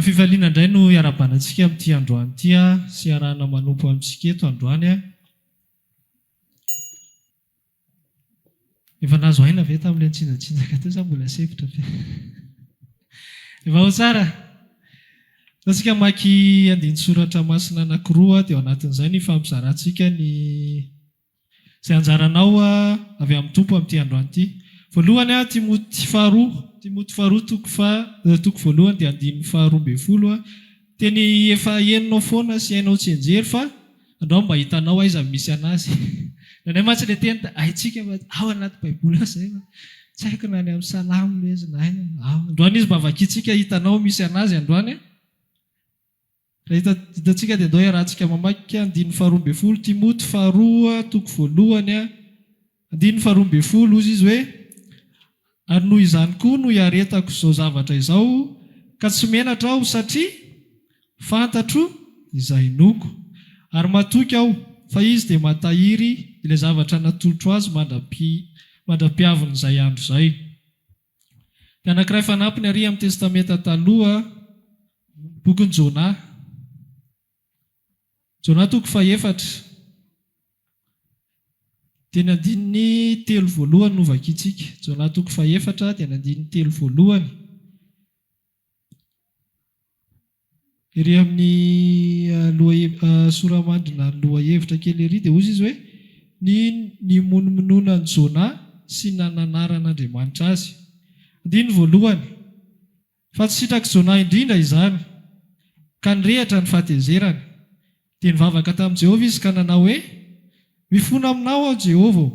fivaliana indray no iarabanantsika amin'ity androany ity sy arahana manompo amintsika eto androany efa nazo aina ve tamin'ilay nitsinjatsinjaka teo za mbola sevitra be efa ho tsara tatsika maky andiny soratra masina anankiroa dia ao anatin'izay ny fampizarantsika ny izay anjaranao avy amin'ny tompo amin'ity androany ity. Voalohany Timoty faharoa toko voalohany dia 12:20 teny efa enonao foana sy hainao tsy enjery fa andao mba hitanao aiza misy anazy. Nanay matsy le teny aitsika ao anaty baiboly zay tsy haiko na any amin'ny salamo lezy na androany izy mba vakitsika hitanao misy anazy androany. Hitatsika dia andao iarahantsika mamaky 12:20 Timoty faharoa toko voalohany 12:20 ozy izy hoe ary noho izany koa no iaretako izao zavatra izao ka tsy menatra aho satria fantatro izay noko ary matoky aho fa izy dia matahiry ilay zavatra natolotro azy mandra-piaviny izay andro izay. Dia anankiray fanampiny ary amin'ny testamenta taloha bokin'i Jona toko 4 dia ny andininy 3 no vakitsika. Jona toko 4 dia ny andininy 3. Ery amin'ny soramandrina loha hevitra kely ery dia ozy izy hoe ny monomononan'i Jona sy nananaran'Andriamanitra azy. Andiny 1 fa tsy sitraka Jona indrindra izany ka nirehatra ny fahatezerany dia nivavaka tamin'i Jehovah izy ka nanao hoe mifona aminao aho Jehovah,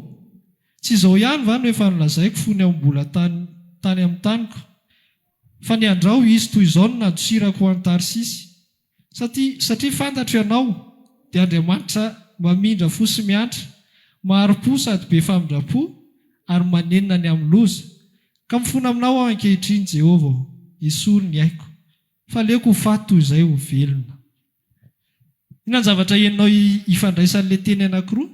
tsy izao ihany va no efa nolazaiko fony ao mbola tany amin'ny taniko fa ny andrao izy toy izao no nadosirako ho an'i Tarsisy satria fantatro ianao dia Andriamanitra mamindra fo sy miantra, maharo-po sady be famindrapo ary manenina ny amin'ny loza ka mifona aminao aho ankehitriny Jehovah, esory ny aiko fa aleoko ho faty toy izay ho velona. Inona ny zavatra enao ifandraisan'ilay teny anankiroa?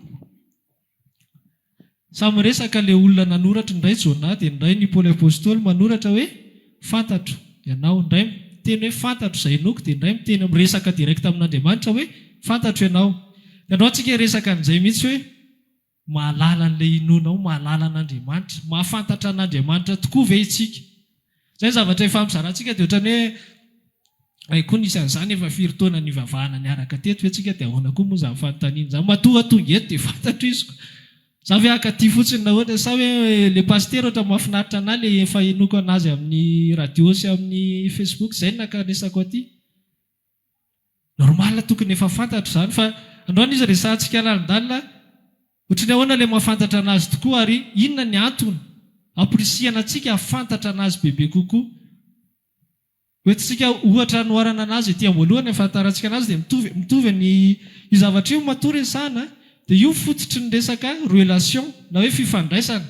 Samy resaka ilay olona nanoratra, indray Jona dia indray ny Paoly apôstôly manoratra hoe fantatro ianao, indray miteny hoe fantatro izay noko dia indray miteny miresaka direkta amin'Andriamanitra hoe fantatro ianao. Dia andao antsika resaka an'izay mihitsy hoe mahalala an'ilay inonao, mahalala an'Andriamanitra, mahafantatra an'Andriamanitra tokoa ve itsika? Izay zavatra efa mizarantsika dia ohatrany hoe koa nisy an'izany efa firy taona nivavahana niaraka teto hoe tsika dia ahoana koa moa izany fanontaniana izany, matoa tonga eto dia fantatro izy. Za hoe akaty fotsiny na ohatra sa hoe le pastera ohatra mahafinaritra anahy le efa enoko anazy amin'ny radio sy amin'ny Facebook izay nakaresako aty. Normal tokony efa fantatro izany fa androany izy resahantsika lalandalina ohatrany ahoana ilay mahafantatra anazy tokoa ary inona ny antony ampirisiana antsika hafantatra anazy bebe kokoa. Oetintsika ohatra noharana anazy etỳ am-boalohany ahafantarantsika anazy dia mitovy ny zavatra io matory resahana dia io fototry ny resaka relation na hoe fifandraisana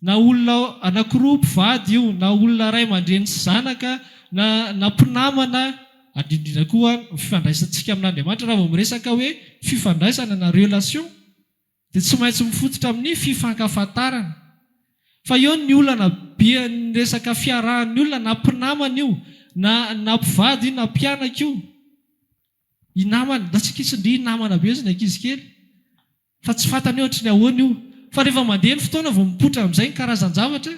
na olona anankiroa mpivady io na olona ray aman-dreny sy zanaka na mpinamana adindrina koa fifandraisantsika amin'Andriamanitra raha vao miresaka hoe fifandraisana na relation dia tsy maintsy mifototra amin'ny fifankafantarana. Fa eo ny olana be ny resaka fiarahan'ny olona na mpinamana io na mpivady na mpianaka io inamana da tsy kisindry inamana be izy ny ankizy kely fa tsy fantany ohatra ny ahoana io fa rehefa mandeha ny fotoana vao mipotra amin'izay ny karazan-javatra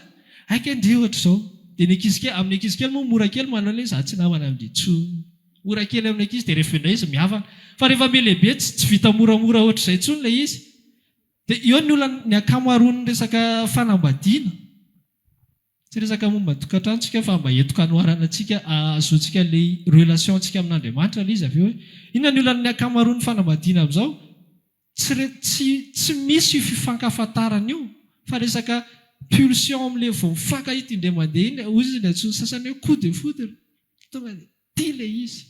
aika ndre ohatra izao dia amin'ny ankizy kely moa mora kely manao le za tsy namana amin'le mora kely amin'ny ankizy dia rehefa indray izy miavana fa rehefa melehibe tsy vita moramora ohatra izay intsony ilay izy. Dia eo ny olona ny akamaroan'ny resaka fanambadiana tsy resaka momba tokantrantsika fa mba etoka anoharana antsika azoantsika ilay relation antsika amin'Andriamanitra ilay izy avy eo hoe inona ny olona ny akamaroan'ny fanambadiana amin'izao tsy misy fifankafantarana io fa resaka pulsion amin'ilay vao mifankahita indray mandeha iny ozy izy ny antsony sasany hoe coup de foudre tonga dia tia ilay izy.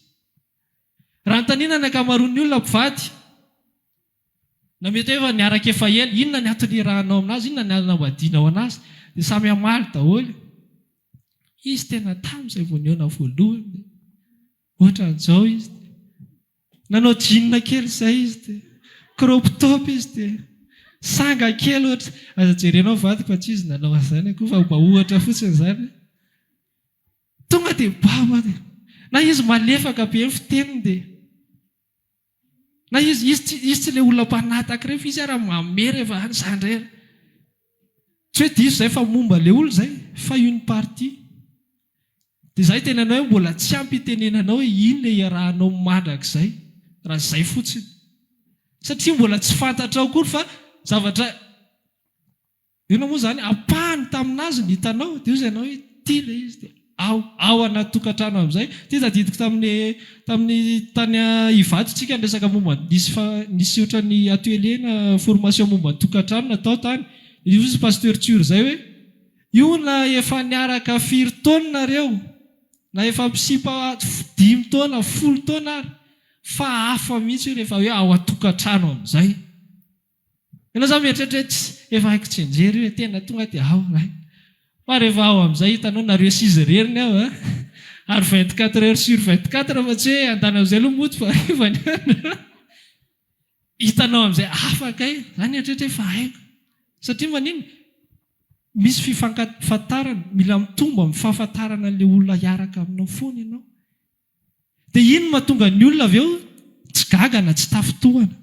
Raha nontaniana ny akamaroan'ny olona mpivady na mety hoe efa niaraka efa ela inona ny antony irahanao aminazy, inona ny anambadianao anazy dia samy hamaly daholo. Izy tena tamin'izay vao nihaona voalohany ohatra an'izao izy nanao jean kely izay izy dia crop top izy dia sanga kely ohatra aza jerenao vadiko fa tsy izy nanao an'izany akoa fa mba ohatra fotsiny izany tonga dia baba dia na izy malefaka be ny fiteniny dia na izy tsy ilay olona mpanataka rehefa izy raha mamery rehefa any zandrera tsy hoe diso izay fa momba ilay olo izay fa une partie dia izay tena anao hoe mbola tsy ampy itenenanao hoe ino ilay iarahanao mandrakizay raha izay fotsiny satria mbola tsy fantatrao kory fa zavatra ino moa izany apahany taminazy ny hitanao dia io izay anao hoe tia ilay izy dia ao anaty tokantrano amin'izay tia tadidiko tamin'ny tany Ivato tsika resaka momba nisy ohatra ny atelier na formation momba ny tokantrano natao tany io izy pasteur Tur izay hoe io na efa niaraka 4 taona nareo na efa misipa 5 taona 10 taona ary fa hafa mihitsy rehefa hoe ao atokantrano amin'izay ianao za mieritreritra efa haiko tsy enjery hoe tena tonga dia ao fa rehefa ao amin'izay hitanao nareo 6 reriny ao ary 24 heures sur 24 fa tsy hoe andana amin'izay aloha moto fa efa niana hitanao amin'izay afaka zany eritreritra efa haiko satria manino misy fifankafantarana mila mitombo amin'ny fahafantarana an'ilay olona hiaraka aminao foana ianao dia ino mahatonga ny olona avy eo tsy gagana tsy tafitohana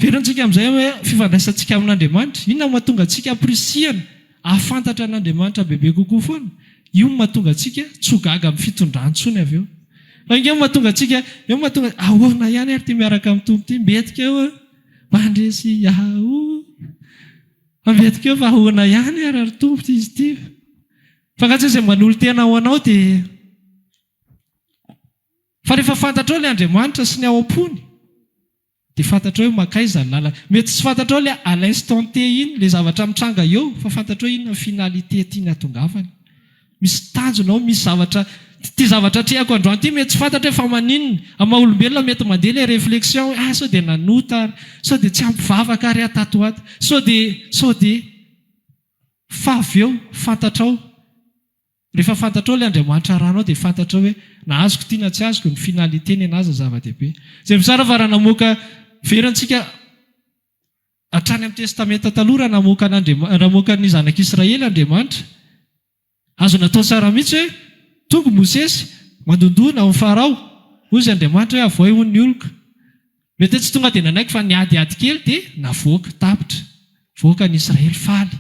verontsika amin'izay hoe fifandraisantsika amin'Andriamanitra inona mahatonga antsika aprisiana ahafantatra an'Andriamanitra bebe kokoa foana io mahatonga antsika tsy ho gaga amin'ny fitondrantsony avy eo fa io mahatonga antsika io mahatonga ahoana ihany ary ty miaraka amin'ny tompo ty mbetika eo mandresy ao mbetika eo fa ahoana ihany ary tompo ty izy ty fa katsa izay manolo tena ho anao dia fa rehefa fantatrao ilay Andriamanitra sy ny ao am-pony dia fantatrao hoe makaiza ny lalana mety tsy fantatrao ilay à l'instant T iny ilay zavatra mitranga eo fa fantatrao inona finalité tiany hatongavany misy tanjonao misy zavatra ty zavatra trehako androany ty mety tsy fantatra fa maninona amin'ny olombelona mety mandeha ilay réflexion sao dia nanota ary sao dia tsy ampivavaka ary atatoato sao dia fa avy eo fantatrao rehefa fantatrao ilay Andriamanitra ranao dia fantatrao hoe na azoko ty na tsy azoko ny finalité ny anazy zava-dehibe izay misara fa raha namoaka verantsika hatrany amin'ny testamenta taloha raha namoaka ny zanak'Israely Andriamanitra azo natao tsara mihitsy hoe tonga Mosesy mandondona amin'ny Farao ozy Andriamanitra hoe avoay hono ny oloko mety tsy tonga dia nanaiky fa niadiady kely dia navoaka tapitra voaka ny Israely faly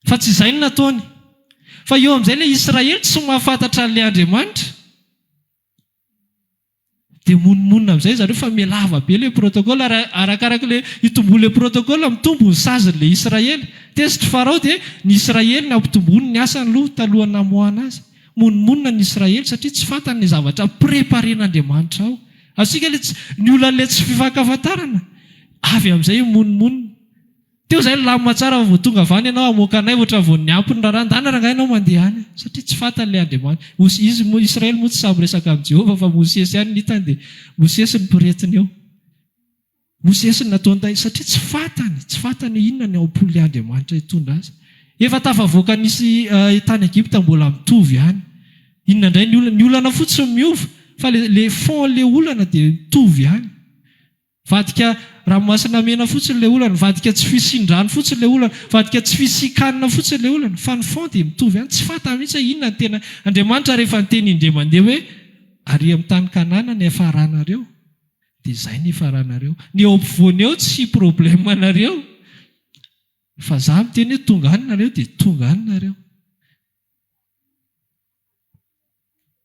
fa tsy izay no nataony fa eo amin'izay ilay Israely tsy mahafantatra an'ilay Andriamanitra dia monomonina amin'izay zareo fa mialava be ilay protocole arakaraka ilay hitombo ilay protocole mitombo ny sazyn'ilay Israely tezitra Farao dia ny Israely ny ampitombony ny asany loha talohany namoahana azy monomonina ny Israely satria tsy fantany ny zavatra préparen'Andriamanitra ao asika ny olonan'ilay tsy fifankafantarana avy amin'izay monomonina teo izay lamina tsara fa vao tonga avany ianao amoaka anay ohatra vao ny ampony raharandana raha ianao mandeha any satria tsy fantan'ilay Andriamanitra izy Israely moa tsy samy resaka amin'ny Jehovah fa Mosesy ihany nitany dia Mosesy ny mpiretiny eo Mosesy ny nataony satria tsy fantany inona ny ao am-pon'ilay Andriamanitra hitondra azy efa tafavoaka nisy tany Egipta mbola mitovy ihany inona indray ny olana fotsiny miova fa le fond-le olana dia mitovy ihany vadika ranomasina mena fotsiny ilay olana vadika tsy fisindrano fotsiny ilay olana vadika tsy fisikanina fotsiny ilay olana fa ny fond dia mitovy ihany tsy fantany mihitsy inona ny tena Andriamanitra rehefa nyteny indray mandeha hoe ary amin'ny tany Kanana ny hafaranareo dia izay ny hafaranareo ny eo ampovoany eo tsy problème anareo fa za miteny hoe tonga any nareo dia tonga any nareo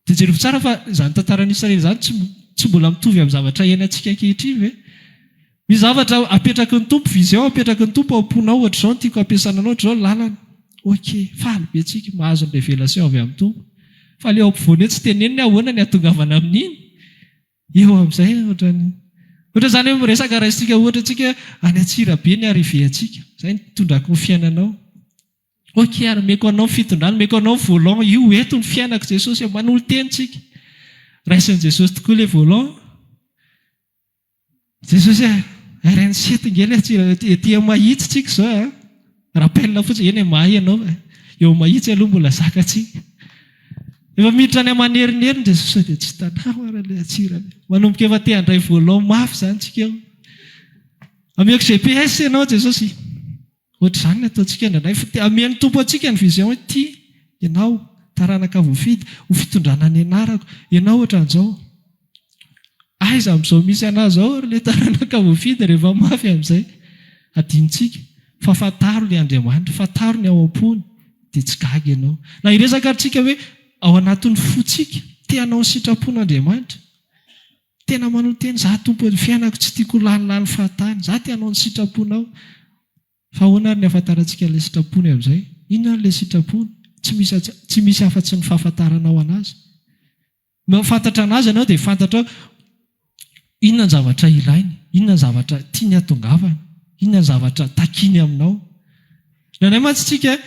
dia jereo tsara fa izany tantaran'Israely izany tsy mbola mitovy amin'ny zavatra iainantsika ankehitriny ve misy zavatra apetraky ny tompo vision apetraky ny tompo ao am-ponao ohatra izao tiako ampiasana anao ohatra izao lalana okey faly be tsika mahazo ny révélation avy amin'ny tompo fa ilay ao ampovoany eo tsy teneniny ahoana ny atongavana amin'iny eo amin'izay ohatra izany hoe miresaka raha isika ohatra tsika any Antsirabe ny arrivé antsika izay ny tondrako ny fiainanao okey ary meko anao ny fitondrana meko anao ny volant io eto ny fiainako Jesosy manolo tenitsika raisin'i Jesosy tokoa ilay volant Jesosy RN7 ngely ety mahitsy tsika izao rappelina fotsiny eny mahay ianao eo mahitsy aloha mbola zakatsika efa miditra any amanerinерiny Jesosy dia tsy tanao ary ilay atsirany manomboka efa te handray volant mafy izany tsika eo ameko GPS ianao Jesosy ohatra izany ny ataontsika indraindray fa ameny tompo antsika ny vision hoe ty ianao taranaka voafidy ho fitondrana ny anarako. Ianao ohatra an'izao, aiza amin'izao misy anazy zao le taranaka voafidy rehefa mafy amin'izay. Adinitsika fa fataro le Andriamanitra, fataro ny ao am-pony dia tsy gaga ianao. Na hiresaka antsika hoe ao anatin'ny fotsika te hanao ny sitrapon'Andriamanitra, tena manao teny za tompo fiainako tsy tiako lanilany fahatany, za te hanao ny sitraponao. Fa ahoana ary ny ahafantarantsika ilay sitrapony amin'izay? Inona ilay sitrapony? Tsy misy afa-tsy ny fahafantaranao anazy. Fantatra anazy ianao dia fantatra inona ny zavatra ilainy, inona ny zavatra tiany hatongavana, inona ny zavatra takiny aminao. Nanay mantsitsika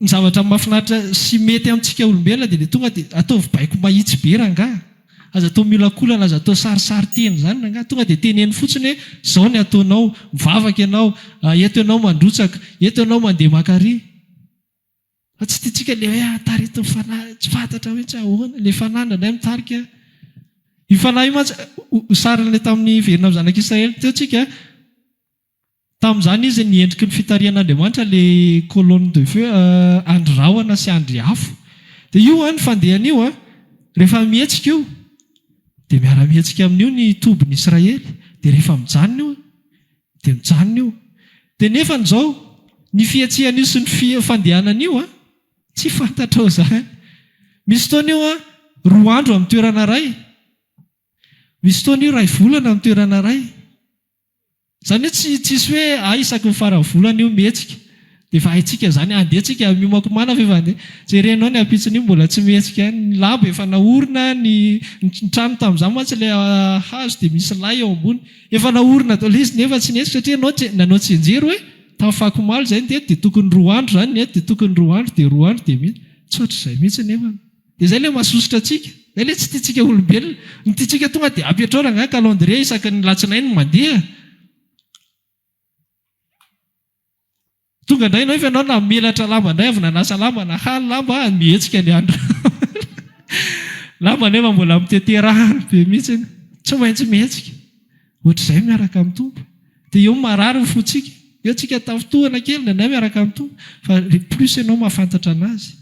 ny zavatra mahafinaritra sy mety amintsika olombelona dia tonga dia ataovy baiko mahitsy be rangaha. Aza atao miolakolana, aza atao sarisary teny izany rangaha. Tonga dia teneny fotsiny hoe izao ny ataonao, mivavaka ianao, eto ianao mandrotsaka, eto ianao mandeha maka-arỳ. Fa tsy tiantsika ilay hoe tarito fanahy, tsy fantatra hoe tsy ahoana, ilay fanahy indray mitarika. Io fanahy io mantsy sarin'ilay tamin'ny verina amin'ny zanak'Israely teo tsika. Tamin'izany izy niendriky ny fitarian'Andriamanitra ilay colonne de feu, andry rahona sy andry afo. Dia io ny fandehana io rehefa mihetsika io dia miara-mihetsika amin'io ny tobin'ny Israely. Dia rehefa mijanona io dia mijanona io. Dia nefa n'izao ny fihetsehan'io sy ny fandehanan'io tsy fantatra ao izany. Misy fotoana io 2 andro amin'ny toerana iray, misy fotoana io 2 volana amin'ny toerana iray. Izany hoe tsisy hoe isaky ny farany volana io mihetsika dia efa haitsika izany andehantsika miomakomana fa efa andeha. Jerenao ny ampitsiny io mbola tsy mihetsika. Ny lamba efa naorina, ny trano tamin'izany mantsy ilay hazo dia misy lay eo ambony. Efa naorina daholo izy nefa tsy nihetsika satria nanao tsinjery hoe tamin'ny fahakomaly izay dia tokony 2 andro izany ny dia tokony 2 andro dia 2 andro dia mihitsy. Tsy ohatr'izay mihitsy nefa. Dia izay ilay mahasosotra antsika. Izay ilay tsy tiantsika olombelona. Ny tiantsika tonga dia ampiatrao rangaha calendrier isaky ny latsinainy mandeha. Tonga indray ianao efa ianao na melatra lamba indray avy nanasa lamba na haly lamba mihetsika ilay andro. Lamba nefa mbola miteterahany be mihitsy, tsy maintsy mihetsika. Ohatr'izay miaraka amin'ny tompo. Dia eo marary ny fontsika. Eo tsika tafitohana kely nanay miaraka amin'ny tompo. Fa plus ianao mahafantatra anazy,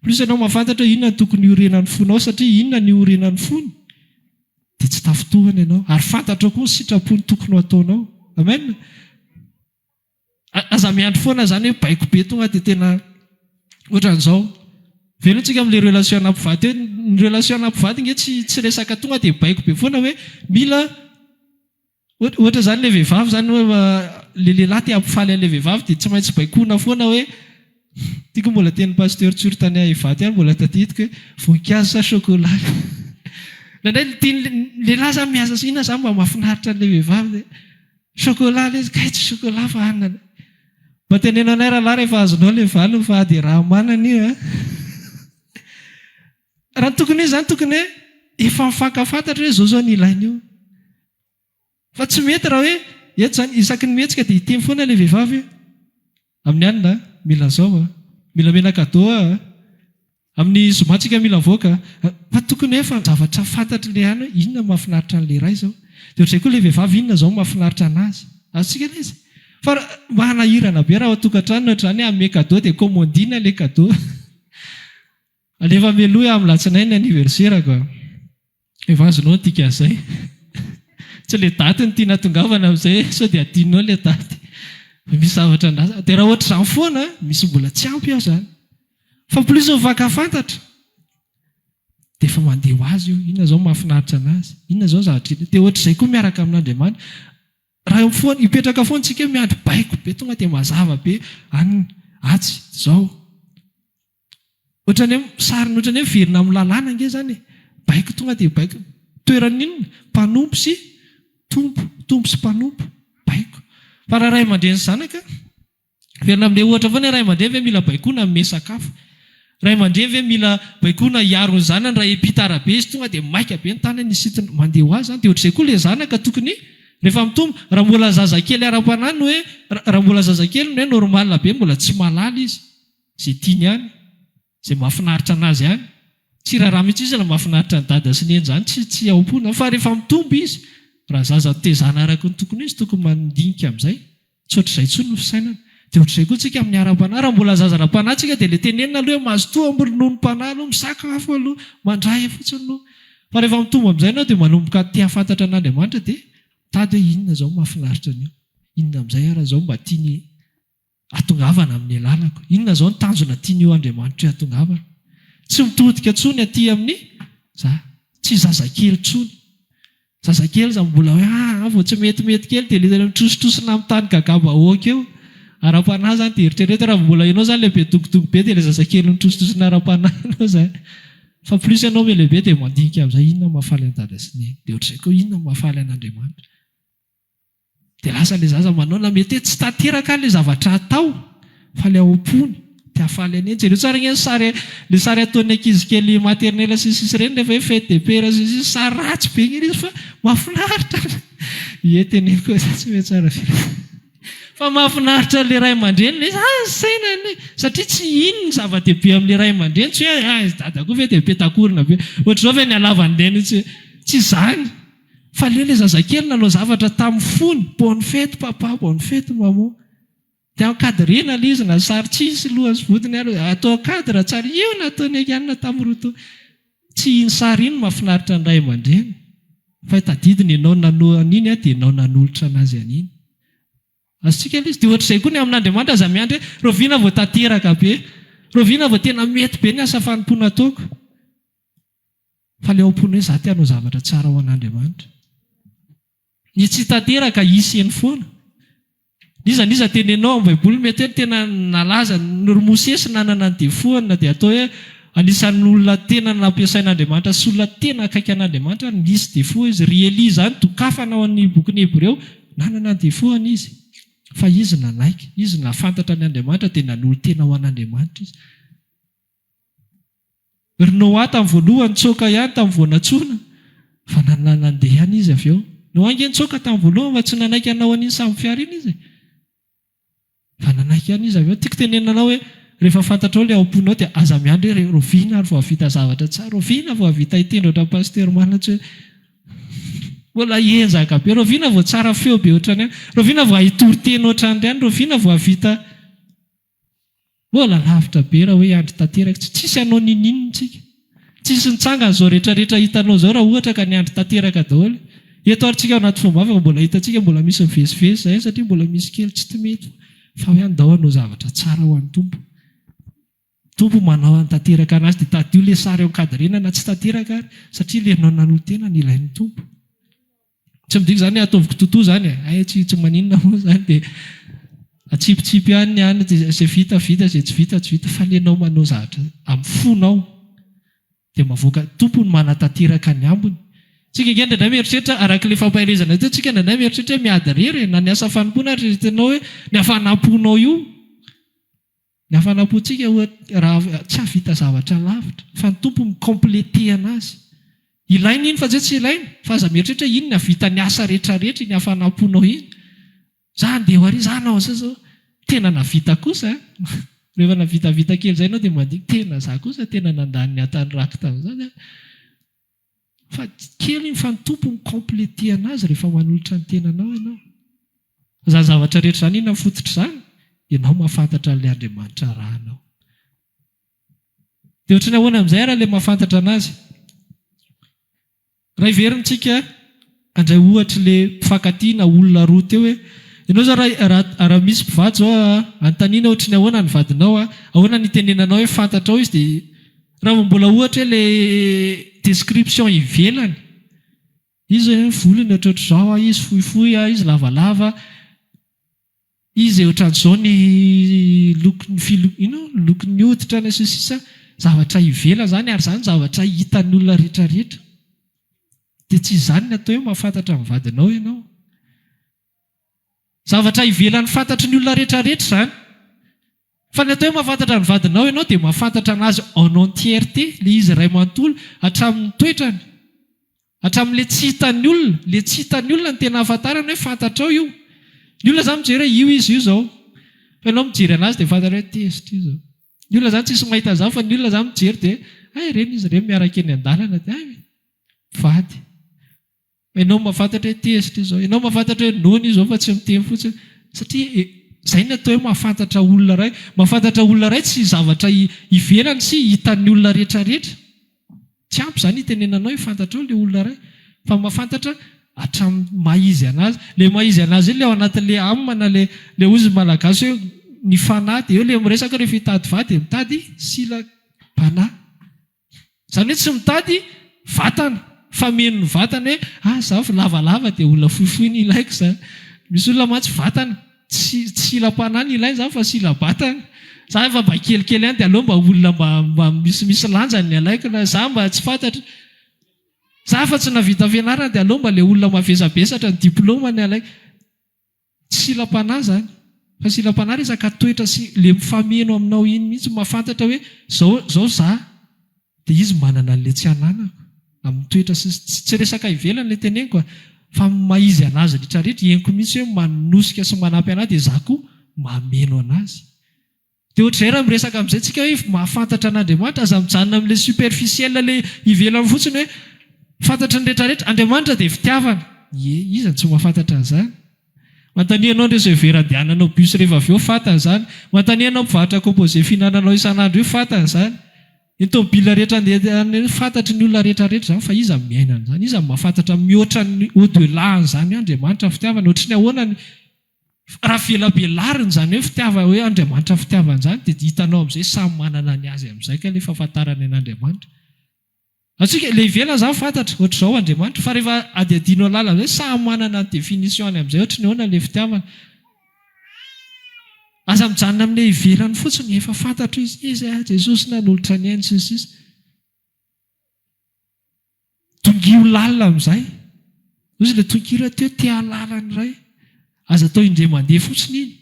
plus ianao mahafantatra inona ny tokony iorenan'ny fonao, satria inona ny iorenan'ny fony dia tsy tafitohana ianao. Ary fantatra koa ny sitrapony tokony ataonao. Amen. Aza miandry foana izany hoe baiko be tonga dia tena ohatran'izao. Velontsika amin'ilay relation anampivady hoe ny relation anampivady nge tsy resaka tonga dia baiko be foana hoe mila ohatra izany ilay vehivavy izany hoe ilay lehilahy te hampifaly an'ilay vehivavy dia tsy maintsy baikona foana hoe tiako mbola teny pasteur Tsoro tany Ivaty any mbola tadidiko hoe voninkazo sa chocolat. Nandray lehilahy izany miasa inona izany mba mahafinaritra an'ilay vehivavy. Chocolat ilay izy, kay tsy chocolat fa anana. Mba tenenao anay rahalahy rehefa azonao ilay valiny fa ady raha manana io. Raha tokony hoe izany tokony hoe efa mifankafantatra hoe zao ny ilainy io. Fa tsy mety raha hoe eto izany isaky ny mihetsika dia hiteny foana ilay vehivavy amin'ny anina mila zao mila mena cadeau amin'ny zomantsika mila voaka. Fa tokony hoe fa zavatra fantatra ilay any inona mahafinaritra an'ilay iray zao. Dia ohatr'izay koa ilay vehivavy inona izao mahafinaritra anazy. Azontsika ilay izy. Fa manahirana be raha ao an-tokantrano ohatr'izany hoe hanome cadeau dia commandina ilay cadeau. Alefa meloa amin'ny latsinainy ny anniversaire-ko. Efa azonao tika izay. Tsy ilay daty ny tiana tongavana amin'izay sao dia adinonao ilay daty. Misy zavatra an'azy. Dia raha ohatr'izany foana misy mbola tsy ampy aho izany. Fa plus mifankafantatra dia efa mandeha ho azy io. Inona izao mahafinaritra anazy, inona izao zavatra. Dia ohatr'izay koa miaraka amin'Andriamanitra. Raha foana hipetraka foana tsika miandry baiko be tonga dia mazava be any atsy izao. Ohatrany hoe sariny ohatrany hoe verina amin'ny lalàna nge izany. Baiko tonga dia baiko. Toeran'inona? Mpanompo sy tompo, tompo sy mpanompo. Baiko. Fa raha ray aman-dreny zanaka, verina amin'ilay ohatra foana ray aman-dreny ve mila baikona amin'ny sakafo. Ray aman-dreny ve mila baikona hiaro ny zanany raha epitara be izy tonga dia maika be ny tanany isitony mandeha ho azy zany. Dia ohatr'izay koa ilay zanaka tokony rehefa mitombo raha mbola zazakely ara-panany hoe raha mbola zazakely no hoe normal be mbola tsy malala izy. Izay tiany ihany, izay mahafinaritra anazy ihany. Tsy raha mihitsy izy raha mahafinaritra ny dada sy ny eny izany tsy aompona. Fa rehefa mitombo izy, raha zaza tezana araka ny tokony izy tokony mandinika amin'izay. Tsy ohatr'izay intsony ny fisainana. dia ohatr'izay koa tsika amin'ny ara-panahy raha mbola zazara-panahy tsika dia le tenenina aloha hoe mazotoa amboronoho ny panahy aloha misakafo aloha mandray fotsiny no fa rehefa mitombo amin'izay ianao dia manomboka tia fantatra an'Andriamanitra dia tady hoe inona izao mahafinaritra an'io, inona amin'izay ara izao mba tiany atongavana amin'ny lalako, inona izao ny tanjona tiany io Andriamanitra atongavana. Tsy mitodika tsony aty amin'ny za tsy zazakely tsony. Zazakely za mbola hoe vao tsy metimety kely dia le mitrositrosina amin'ny tany gagaba oka eo. Ara-panahy zany dia eritreretra raha mbola ianao zany lehibe dogodoko be dia le zazakely mitrositrosina ara-panahy ianao zany. Fa plus ianao me lehibe dia mandinika amin'izay inona mahafaly an'i dada sy neny. Dia ohatr'izay koa inona mahafaly an'Andriamanitra. Dia lasa le zaza manao na mety tsy tanteraka le zavatra atao fa le ao-pony dia hafaly an'eny. Jereo tsara ny sary le sary ataon'ny ankizy kely maternelle sisisy ireny rehefa hoe fête de père sisy sary ratsy be iny izy fa mahafinaritra. Teneny koa tsy hoe tsara firy. Fa mahafinaritra le ray aman-dreny le sainany satria tsy iny ny zava-dehibe amin'le ray aman-dreny tsy hoe dada koa ve dia petakorina be ohatr'izao ve ny alavan'ireny tsy izany fa le zazakely nanao zavatra tamin'ny fony bonne fête papa bonne fête maman dia ankadrena le izy na sary tsisy lohany sy vodiny ary atao kadra tsara io nataony ankianina tamin'ny roto tsy iny sary iny mahafinaritra ny ray aman-dreny fa tadidiny ianao nanoa an'iny dia ianao nanolotra anazy an'iny. Azontsika ilay izy dia ohatr'izay koa ny amin'Andriamanitra aza miandry hoe roviana vao tanteraka be, roviana vao tena mety be ny asa fanompoana ataoko. Fa le ao-pony hoe za te hanao zavatra tsara ho an'Andriamanitra. Ny tsy tanteraka iseny foana. Nizaniza tenenao amin'ny Baiboly mety hoe tena nalaza ny Mosesy nanana ny defaut na dia atao hoe anisan'ny olona tena nampiasain'Andriamanitra sy olona tena akaiky an'Andriamanitra nisy defaut izy. Ry Eli zany tokafana ao amin'ny bokin'ny Hebreo nanana ny defaut izy. Fa izy nanaiky, izy nafantatra ny Andriamanitra dia nanolo tena ho an'Andriamanitra izy. Ry Noa tamin'ny voalohany tsoka ihany tamin'ny vao natsoina fa nandeha ihany izy avy eo. Noa ange nitsoka tamin'ny voalohany fa tsy nanaiky hanao an'iny samy fiara iny izy. Fa nanaiky ihany izy avy eo. Tiako tenenanao hoe rehefa fantatrao ilay ao-ponao dia aza miandry hoe roviana ary vao havita zavatra tsara, roviana vao havita hitendrotra paster manatsa hoe mbola hienzaka be, roviana vao tsara feo be ohatrany ihany, roviana vao hahitory-teny ohatrany ihany, roviana vao havita mbola lavitra be raha hoe andry tanteraka. Tsisy anao ninino tsika, tsisy nitsangana izao rehetrarehetra hitanao izao raha ohatra ka ny andry tanteraka daholo. Eto ary tsika ao anaty fomba afaka mbola hitantsika mbola misy mivezivezy izay satria mbola misy kely tsy ty mety fa hoe andao hanao zavatra tsara ho an'ny Tompo. Tompo manao ny tanteraka anazy dia tadio ilay sary eo ankadrena na tsy tanteraka ary satria ilay nanao nanolo tena ny ilain'ny Tompo. Tsy midika izany ataoviko totoa izany tsy maninona moa izany dia atsipitsipy ihany ihany izay vita izay tsy vita fa lenao manao zavatra amin'ny fonao dia mavoaka Tompo ny manatanteraka ny ambony. Tsika indray mieritreritra arak'ilay fampahelezana teo tsika indray mieritreritra miady rery na ny asa fanompoana ary tenao hoe ny hafanamponao io. Ny hafanampontsika raha tsy havita zavatra lavitra fa ny Tompo mikompleté anazy. Ilaina iny fa tsy ilaina fa aza mieritreritra iny ny havita ny asa rehetrarehetra ny hafanamponao iny. Za andeha ho ary za nao zao tena navita kosa. Rehefa navitavita kely izay ianao dia mandinika tena za kosa tena nandany ny atany rako tamin'izany. Fa kely iny fa ny Tompo mikompleté anazy rehefa manolotra ny tenanao ianao. Izany zavatra rehetra izany iny fototra izany ianao mahafantatra an'ilay Andriamanitra rahanao. Dia ohatrany ahoana amin'izay raha ilay mahafantatra anazy. Raha iverintsika andray ohatra ilay mpifankatia na olona roa teo hoe ianao zao raha misy mpivady zao anontaniana ohatrany ahoana ny vadinao, ahoana ny tenenanao hoe fantatrao izy dia raha mbola ohatra hoe ilay description ivelany izy volony ohatr'izao, izy fohifohy, izy lavalava, izy ohatran'izao ny lokony hoditra ny sisa zavatra ivela zany ary zany zavatra hitan'ny olona rehetrarehetra. Dia tsy izany ny atao hoe mahafantatra ny vadinao ianao. Zavatra ivelany fantatry ny olona rehetrarehetra izany. Fa ny atao hoe mahafantatra ny vadinao ianao dia mahafantatra anazy en entièreté, ilay izy iray manontolo hatramin'ny toetrany, hatramin'ilay tsy hitan'ny olona, ilay tsy hitan'ny olona ny tena hafantarana hoe fantatrao io. Ny olona izany mijery hoe io izy io izao. Fa ianao mijery anazy dia fantatra hoe tezitra io izao. Ny olona izany tsisy mahita izao fa ny olona izany mijery dia ireny izy ireny miaraka eny an-dalana dia vady. Ianao mahafantatra hoe tezitra izao, ianao mahafantatra hoe noana izao fa tsy miteny fotsiny satria Zay ny atao hoe mahafantatra olona ray. Mahafantatra olona ray tsy zavatra ivelany sy hitan'ny olona rehetrarehetra. Tsy ampy izany itenenanao hifantatra eo ilay olona ray. Fa mahafantatra hatramin'ny maizy anazy. Ilay maizy anazy ilay ao anatin'ilay amana ilay ozy malagasy hoe ny fanahy dia eo ilay miresaka rehefa hitady vady dia mitady silam-panahy. Izany hoe tsy mitady vatana fa meno ny vatana hoe zaho lavalava dia olona fohifohy ny ilaiko izany. Misy olona mantsy vatana tsy silam-panahy ny ilainy izany fa sila-batana. Za efa mba kelikely ihany dia aleo mba olona mba misy lanjany ny alaiko na za mba tsy fantatra. Za fa tsy navita fianarana dia aleo mba ilay olona mavesabesatra ny diplôma ny alaiko. Tsy silam-panahy izany. Fa silam-panahy resaka toetra sy ilay mifameno aminao iny mihitsy mahafantatra hoe zao za dia izy manana an'ilay tsy ananako amin'ny toetra tsy resaka ivelany ilay teneniko fa maizy anazy rehetrarehetra henoko mihitsy hoe manosika sy manampy anazy dia za koa mameno anazy. Dia ohatr'izay raha miresaka amin'izay tsika hoe mahafantatra an'Andriamanitra aza mijanona amin'ilay superficiel ilay ivelany fotsiny hoe fantatra ny rehetrarehetra. Andriamanitra dia fitiavana. Iza tsy mahafantatra an'izany? Mantanianao ndray izay verandiananao bus rehefa avy eo fantana izany. Mantanianao mpivarotra kompoze finananao isan'andro io fantana izany. Ny tômôbila rehetra andeha fantatry ny olona rehetrarehetra izany fa iza miaina an'izany. Iza mahafantatra mihoatra ny au-delà an'izany hoe Andriamanitra fitiavana. Ohatrany ahoana ny raha velabelariny izany hoe fitiavana hoe Andriamanitra fitiavana izany dia hitanao amin'izay samy manana ny azy amin'izay ka ilay fahafantarana an'Andriamanitra. Atsika ilay ivelany izany fantatra ohatr'izao Andriamanitra fa rehefa adiadinao lala amin'izay samy manana ny définition-ny amin'izay ohatrany ahoana ilay fitiavana. Aza mijanona amin'ilay ivelany fotsiny efa fantatra izy Jesosy nanolotra ny ainy sy ny sisa. Tongio lalina amin'izay. Ozy ilay tongio teo tea lalany iray. Aza atao indray mandeha fotsiny iny.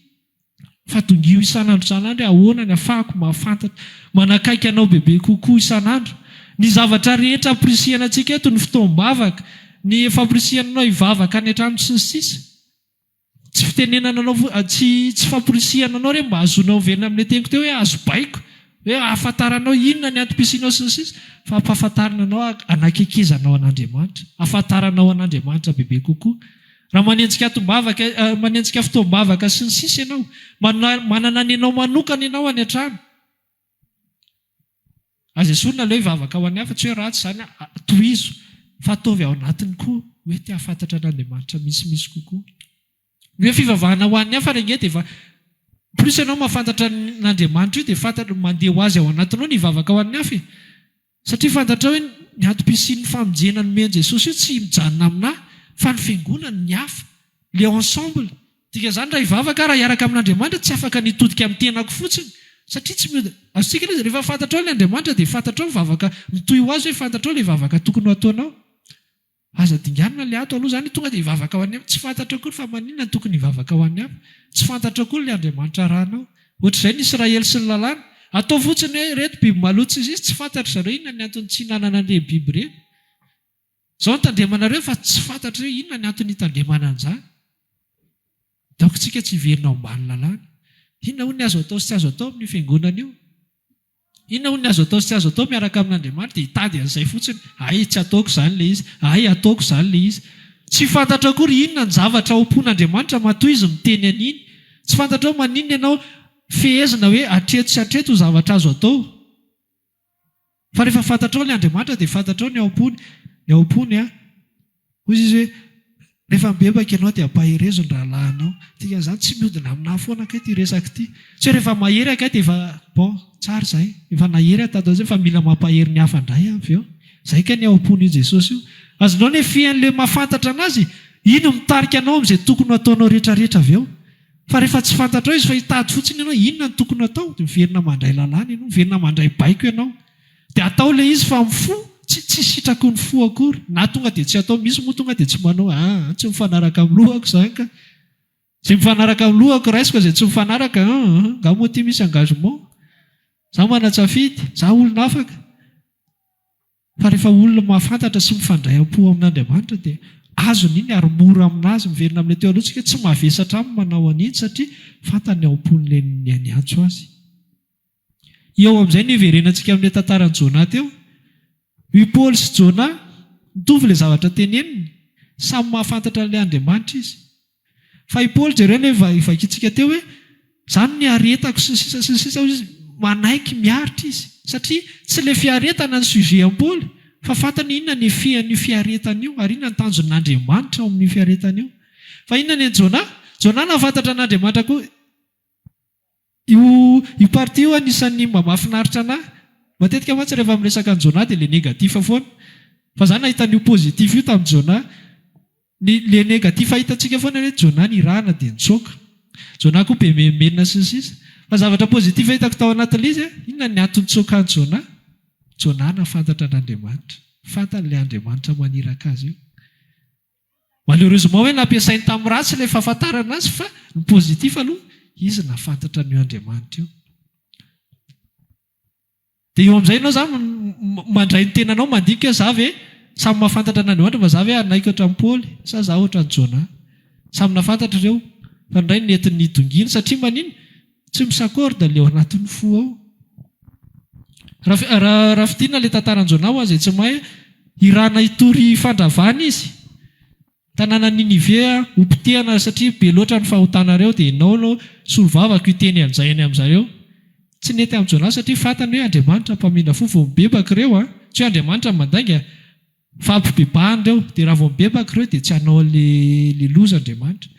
Fa tongio isan'andro isan'andro ahoana ny ahafahako mahafantatra manakaiky anao bebe kokoa isan'andro. Ny zavatra rehetra ampirisihana antsika eto ny fotoam-bavaka, ny fampirisihana ivavaka any an-trano sy ny sisa. Tsy fitenenana anao tsy fampirisihana anao re mba azonao velona amin'ilay teniko teo hoe azo baiko, hoe ahafantaranao inona ny antom-pisianao sy ny sisa, fa ampahafantarana anao anakekezanao an'Andriamanitra, ahafantaranao an'Andriamanitra bebe kokoa. Raha manenjika atom-bavaka, manenjika fotoam-bavaka sy ny sisa ianao, manana ny anao manokana ianao any an-trano. Aza esorina ilay hivavaka ho an'ny hafa tsy hoe ratsy izany tohizo fa ataovy ao anatiny koa hoe te hahafantatra an'Andriamanitra misimisy kokoa. Ny hoe fivavahana ho an'ny hafa rehetra dia efa plus ianao mahafantatra n'Andriamanitra io dia fantatra mandeha ho azy ao anatinao ny hivavaka ho an'ny hafa. Satria fantatra hoe ny antom-pisian'ny famonjena nomen'i Jesosy io tsy mijanona aminahy fa ny fiangonana ny hafa, le ensemble. Dika izany raha hivavaka raha hiaraka amin'Andriamanitra tsy afaka nitodika amin'ny tenako fotsiny. Satria tsy mety azontsika ilay rehefa fantatrao ilay Andriamanitra dia fantatrao mivavaka mitohy ho azy hoe fantatrao ilay vavaka tokony ho ataonao. Aza dinganina ilay ato aloha izany tonga dia hivavaka ho an'ny hafa. Tsy fantatrao koa fa maninona tokony hivavaka ho an'ny hafa. Tsy fantatrao koa ilay Andriamanitra rahanao. Ohatr'izay ny Israely sy ny lalàna. Atao fotsiny hoe reto biby maloto izy tsy fantatra zareo inona ny antony tsy hinanana an'ilay biby ireny. Izao ny tandremanareo fa tsy fantatra hoe inona ny antony hitandremana an'izany. Daoko tsika tsy hiverina ao ambany lalàna. Inona hono ny azo atao sy tsy azo atao amin'ny fiangonana io? Inona hono ny azo atao sy tsy azo atao miaraka amin'Andriamanitra dia hitady an'izay fotsiny. Tsy ataoko izany ilay izy. Ataoko izany ilay izy. Tsy fantatra akory inona ny zavatra ompon'Andriamanitra matoa izy miteny an'iny. Tsy fantatra hoe maninona ianao fehezina hoe hatreto sy hatreto zavatra azo atao. Fa rehefa fantatrao ilay Andriamanitra dia fantatrao ny ao am-pony. Ny ao am-pony hoy izy hoe rehefa mibebaka ianao dia ampaherezony rahalahinao. Tika izany tsy mihodina aminahy foana kay ity resaka ity. Tsy hoe rehefa mahery kay dia efa tsara izay. Efa nahery atao izay fa mila mampahery ny hafa indray avy eo. Izay ka ny ao am-pony Jesosy io. Azonao ny fian'ilay mahafantatra anazy, ino mitarika anao amin'izay tokony ataonao rehetrarehetra avy eo. Fa rehefa tsy fantatrao izy fa hitady fotsiny ianao inona ny tokony atao dia miverina mandray lalàna ianao, miverina mandray baiko ianao. Dia atao ilay izy fa mifo. Tsy sitrako ny fo akory. Na tonga dia tsy atao misy moa tonga dia tsy manao tsy mifanaraka amin'ny lohako izany ka. Tsy mifanaraka amin'ny lohako raisiko izay tsy mifanaraka nga moa ty misy engagement. Za manatsafidy, za olona afaka. Fa rehefa olona mahafantatra sy mifandray am-po amin'Andriamanitra dia azony iny ary mora aminazy miverina amin'ilay teo aloha tsika tsy mavesatra aminy manao an'iny satria fantany ao am-pon'ilay ny antso azy. Eo amin'izay ny iverenantsika amin'ilay tantaran'i Jona teo. I Paoly sy Jona mitovy ilay zavatra teneniny, samy mahafantatra an'ilay Andriamanitra izy. Fa i Paoly jereo ilay vakintsika teo hoe Zany ny aretako sisa izy manaiky miaritra izy satria tsy le fiaretana ny sujet am-poly fa fantany inona ny fian'io fiaretana io ary inona ny tanjon'Andriamanitra ao amin'io fiaretana io. Fa inona ny Jona nafantatra an'Andriamanitra koa io parti io anisan'ny mahafinaritra anahy. Matetika mantsy rehefa miresaka ny Jona dia le negatif foana. Fa zany nahitan'io positif io tamin'ny Jona. Le negatif hitantsika foana hoe Jona nirahana dia nitsoaka. Jona koa be memenina sisa. Fa zavatra pozitif hitako tao anatin'izy, inona ny antony tsoakan'ny Jona? Jona nafantatra an'Andriamanitra. Fantan'ilay Andriamanitra maniraka azy io. Malheureusement hoe nampiasainy tamin'ny ratsy ilay fahafantarana azy fa ny pozitif aloha izy nafantatra an'io Andriamanitra io. Dia eo amin'izay ianao zany mandray ny tenanao mandinika za ve samy mahafantatra an'Andriamanitra fa za ve anaiko ohatran'ny Paoly sa za ohatran'ny Jona. Samy nafantatra ireo fa ndray nentin'ny nidongina satria manino tsy misakôrda ilay ao anatin'ny fo ao. Raha fidiana ilay tantaran'ny Jona ho azy tsy mahay irana itory fandravana izy. Tanàna Ninive hopitehana satria be loatra ny fahotanareo dia ianao solovavako iteny an'izay amin'izareo. Tsy nety amin'ny Jona satria fantany hoe Andriamanitra mpamina fo vao mibebaka ireo tsy hoe Andriamanitra mandainga fampibebahany ireo dia raha vao mibebaka ireo dia tsy hanao le loza Andriamanitra.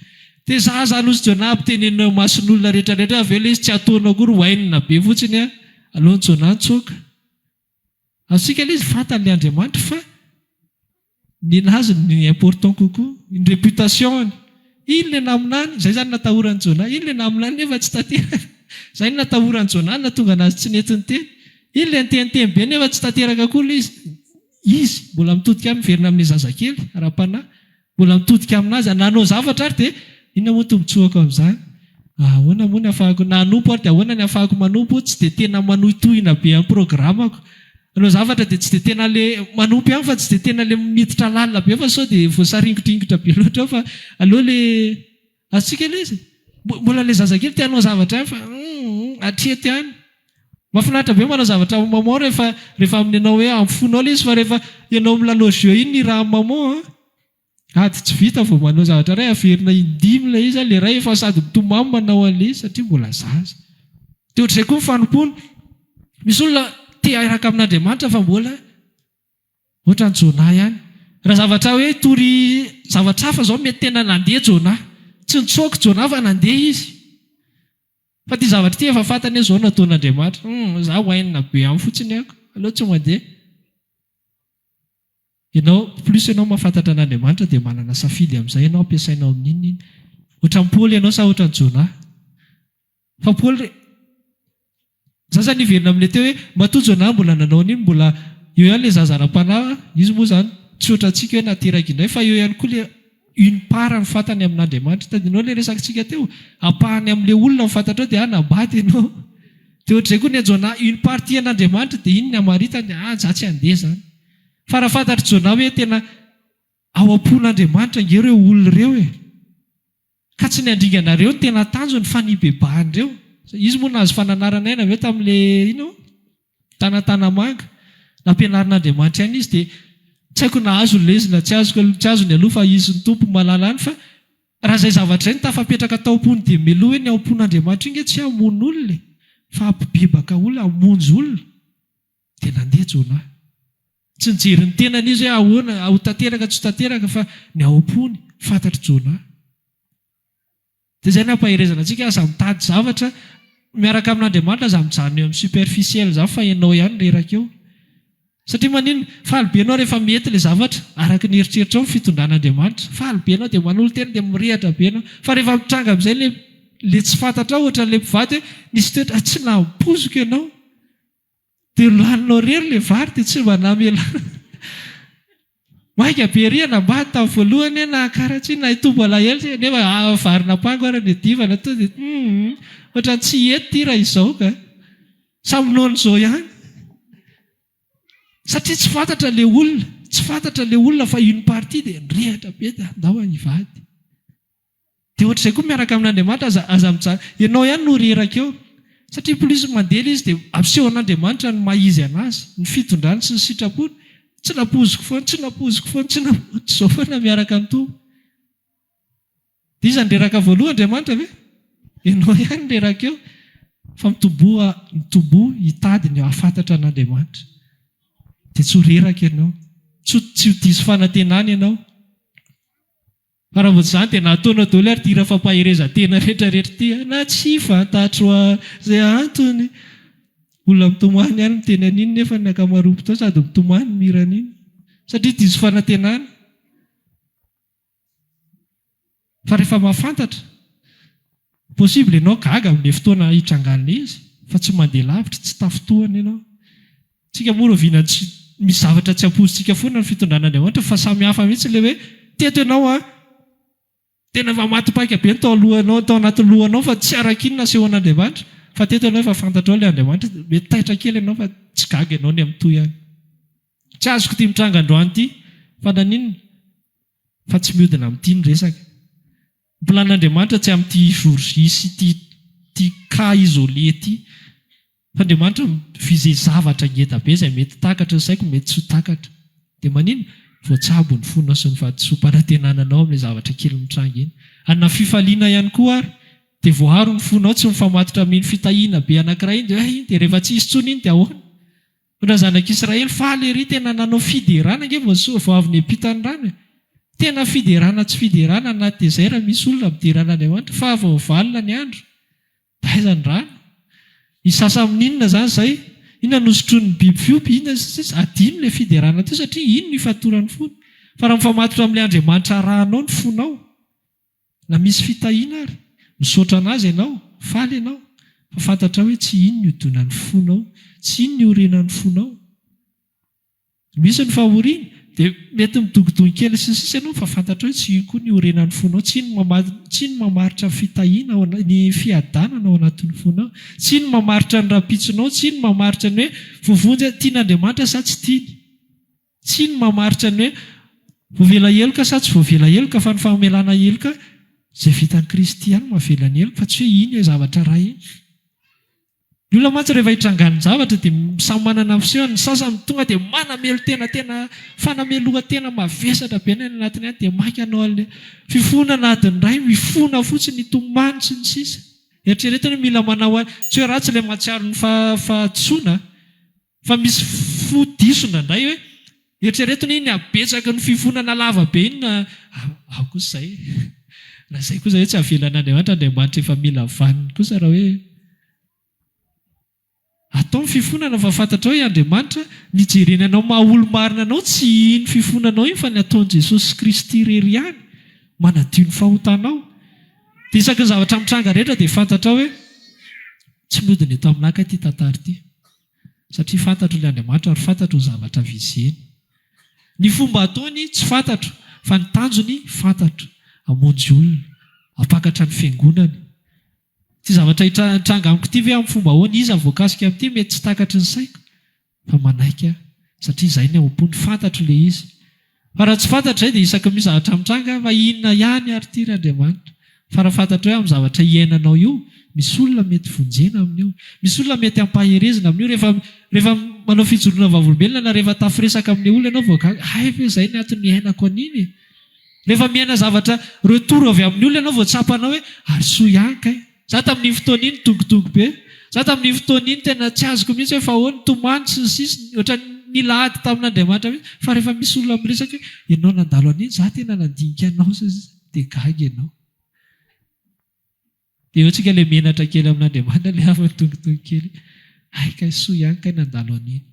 Dia zaza lozy Jona ampitenenao mason'olona rehetrarehetra avy eo ilay izy tsy ataonao koa roainina be fotsiny alohan'ny Jona nitsoaka. Asika ilay izy fantan'ilay Andriamanitra fa ninazy ny important kokoa ny réputation iny le naminany izay zany natahorany Jona iny le naminany nefa tsy tanteraka. Izay ny natahorany Jona natonga anazy tsy nety ny teny. Iny le niteniteny be nefa tsy tanteraka koa ilay izy mbola mitodika miverina amin'ny zazakely ara-panahy mbola mitodika aminazy nanao zavatra ary dia inona moa tombotsoako amin'izany. Ahoana moa ny ahafahako nanompo ary dia ahoana ny ahafahako manompo tsy dia tena manohitohina be amin'ny programako. Nanao zavatra dia tsy dia tena le manompy ihany fa tsy dia tena le miditra lalina be fa sao dia voasaringotr'ingotra be loatra fa aloha le asika ilay izy mbola le zazakely tianao zavatra ihany fa atreto ihany. Mahafinaritra be manao zavatra amin'ny maman rehefa amin'ny ianao hoe amfonao ilay izy fa rehefa ianao milalao jeu iny ny raha maman ady tsy vita vao manao zavatra ray averina indimy ilay izy ilay ray efa sady mitomamy manao an'ilay izy satria mbola zaza. Dia ohatr'izay koa mifanompona. Misy olona tia araka amin'Andriamanitra fa mbola ohatran'ny Jona ihany. Raha zavatra hoe tory zavatra hafa zao mety tena nandeha Jona. Tsy nitsoaka Jona fa nandeha izy. Fa tia zavatra tia efa fantany hoe zao nataon'Andriamanitra. Za hoainina be amin'ny fotsiny ako. Aleo tsy mandeha. Ianao plus ianao mahafantatra an'Andriamanitra dia manana safidy amin'izay ianao ampiasainao amin'iny. Ohatran'ny Paoly ianao sa ohatran'ny Jona. Fa Paoly za zany iverina amin'ilay teo hoe matoa Jona mbola nanao an'iny mbola eo ihany ilay zaza ara-panahy izy moa zany tsy ohatrantsika hoe nateraka indray fa eo ihany koa ilay une part ny fantany amin'Andriamanitra. Tadinao ilay resakantsika teo apahany amin'ilay olona mifantatra dia nabady ianao. Dia ohatr'izay koa ny Jona une partie an'Andriamanitra dia iny ny amaritany za tsy handeha zany. Fa raha fantatry Jona hoe tena ao am-pon'Andriamanitra nge ireo olona ireo ka tsy ny andringanareo ny tena tanjony fa nibebahan'ireo. Izy moa nahazo fananarana aina aveo tamin'ilay Tanatanamanga nampianarin'Andriamanitra ihany izy dia tsy haiko nahazo ilay izy na tsy azo ny aloha fa izy ny tompo malala any fa raha izay zavatra izay ny tafapetraka tao am-pony dia meloa hoe ny ao am-pon'Andriamanitra iny tsy hamono olona fa hampibebaka olona hamonjy olona dia nandeha Jona. Tsy nijery ny tenany izy hoe ahoana ao tanteraka tsy tanteraka fa ny ao am-pony fantatra Jona. Dia izay nampaherezana antsika aza mitady zavatra miaraka amin'Andriamanitra aza mijanona eo amin'ny superficiel za fa ianao ihany reraka eo. Satria manino faly ianao rehefa mety ilay zavatra araka ny heritreritra ao ny fitondran'Andriamanitra. Faly ianao dia manolo tena dia mirehatra be ianao. Fa rehefa mitranga amin'izay le tsy fantatra ohatran'ilay mpivady hoe nisy toetra tsy nampoziko ianao. Dia laninao rery ilay vary dia tsy mba namela. Maika be rihana mbady tamin'ny voalohany na karatsy na hitombo alahelo nefa vary napango ary ny divana to dia ohatran'ny tsy hety ty raha izao ka. Samy noan'izao ihany. Satria tsy fantatra ilay olona, tsy fantatra ilay olona fa une partie dia nirehatra be dia andao hivady. Dia ohatr'izay koa miaraka amin'Andriamanitra aza mijanona. Ianao ihany no reraka eo. Satria plus mandeha ilay izy dia ampiseho an'Andriamanitra ny mahizy anazy, ny fitondrany sy ny sitrapony. Tsy napoziko foana, tsy napoziko foana, tsy napoziko foana miaraka amin'ny tompo. Dia iza nireraka voalohany Andriamanitra ve? ianao ihany le raha keo fa mitobo hitadiny ahafantatra an'Andriamanitra dia tsy ho reraka ianao, tsy ho diso fanantenana ianao. Fa raha vao izany dia nataonao daholo ary tira fampaherezan-tena rehetrarehetra ty na tsy fantatro izay antony. Olona mitomany ihany miteny an'iny nefa ny ankamaroam-potoana sady mitomany miran'iny satria diso fanantenana. Fa rehefa mahafantatra, possible ianao gaga amin'ilay fotoana hitranganina izy fa tsy mandeha lavitra, tsy tafitohana ianao. Tsika moa viana misy zavatra tsy ampozintsika foana ny fitondran'Andriamanitra fa samy hafa mihitsy ilay hoe teto ianao tena efa matipaika be tao alohanao, tao anatin'ny lohanao fa tsy araka-iny nasehon'Andriamanitra. Fa teto ianao efa fantatrao ilay Andriamanitra, mety taitra kely ianao fa tsy gaga ianao ny amin'ny toy ihany. Tsy azoko tia mitranga androany ity fa naninona fa tsy mihodina amin'ity ny resaka. Ny plan'Andriamanitra tsy amin'ity jour-J sy ity cas isolé ity. Fa Andriamanitra mivize zavatra ngeda be izay mety takatra ny saiko, mety tsy ho takatra. Dia manino? Voatsabo ny fonao sy ny fahadisom-panantenananao amin'ilay zavatra kely mitranga iny. Anna fifaliana ihany koa ary dia voaharo ny fonao tsy mifamatotra amin'iny fitahiana be anankiray iny dia rehefa tsy hisy tsony iny dia ahoana? Ra zanak'Israely faly ery tena nanao fiderana nge vao avy niampita ny rano. Tena fiderana tsy fiderana anaty dezera misy olona midiran'Andriamanitra fa vao valona ny andro. Taiza ny rano? Isasa amin'inona izany izay? Inona nosotroan'ny biby fiompy? Inona adino ilay fiderana teo satria ino ny ifatoran'ny fony? Fa raha mifamatotra amin'ilay Andriamanitra rahanao ny fonao, na misy fitahiana ary, misaotra anazy ianao, faly ianao, fa fantatra hoe tsy ino ny hodonan'ny fonao, tsy ino ny orenan'ny fonao. Misy ny fahoriana dia mety midogodony kely sisisy ianao fa fantatra hoe tsy ino koa ny orenan'ny fonao, tsy ino mamaritra fitahiana, ny fiadanana ao anatin'ny fonao, tsy ino mamaritra ny rapitsinao, tsy ino mamaritra ny hoe vovonjy tian'Andriamanitra sa tsy tiany, tsy ino mamaritra ny hoe voavela heloka sa tsy voavela heloka fa ny famelana heloka izay vitan'ny Kristy ihany mavela ny heloka fa tsy hoe ino zavatra raha iny. Ny olona mantsy rehefa hitrangan'ny zavatra dia samy manana fisehoany. Ny sasany tonga dia manamelo tena fanameloha tena mavesatra be ny anatiny any dia maika anao an'ilay fifonana adiny iray mifona fotsiny tomany sy ny sisa. Eritreretiny mila manao tsy hoe ratsy ilay mahatsiaro ny fahatsoana fa misy fodisona indray hoe eritreretiny iny abetsaka ny fifonana lava be iny na kosa izay. Na izay kosa hoe tsy avelan'Andriamanitra, Andriamanitra efa mila vaniny kosa raha hoe atao ny fifonana fa fantatra hoe Andriamanitra nijerenanao maha-olo-marina anao tsy iny fifonanao iny fa ny ataon'i Jesosy Kristy irery ihany manadio ny fahotanao. Dia isaky ny zavatra mitranga rehetra dia fantatra hoe tsy mihodina eto aminaka ity tantara ity satria fantatro ilay Andriamanitra ary fantatro ny zavatra vizeny. Ny fomba ataony tsy fantatro fa ny tanjony fantatro. Hamonjy olona, hampakatra ny fiangonana. Ty zavatra hitranga amiko ity ve amin'ny fomba ahoana iza voakasika amin'ity mety tsy takatry ny saiko fa manaika satria izay ny ao-pony fantatro ilay izy. Fa raha tsy fantatra izay dia isaky misy zavatra mitranga fa inona ihany ary ity Andriamanitra. Fa raha fantatra hoe amin'ny zavatra iainanao io misy olona mety vonjena amin'io, misy olona mety hampaherezana amin'io rehefa manao fijoroana vavolombelona na rehefa tafiresaka amin'ny olona ianao voakaga hay fa izay ny antony iainako an'iny. Rehefa miaina zavatra retour avy amin'ny olona ianao voatsapanao hoe ary soa ihany kay. Za tamin'ny fotoana iny tongotongo be. Za tamin'ny fotoana iny tena tsy azoko mihitsy hoe fa ahoana tomany sy ny sisa ohatra nilahady tamin'Andriamanitra mihitsy. Fa rehefa misy olona miresaka ianao nandalo an'iny, za tena nandinika anao dia gaga ianao. Dia eo tsika ilay menatra kely amin'Andriamanitra ilay hafa tongotongo kely. Ay kay soa ihany kay nandalo an'iny.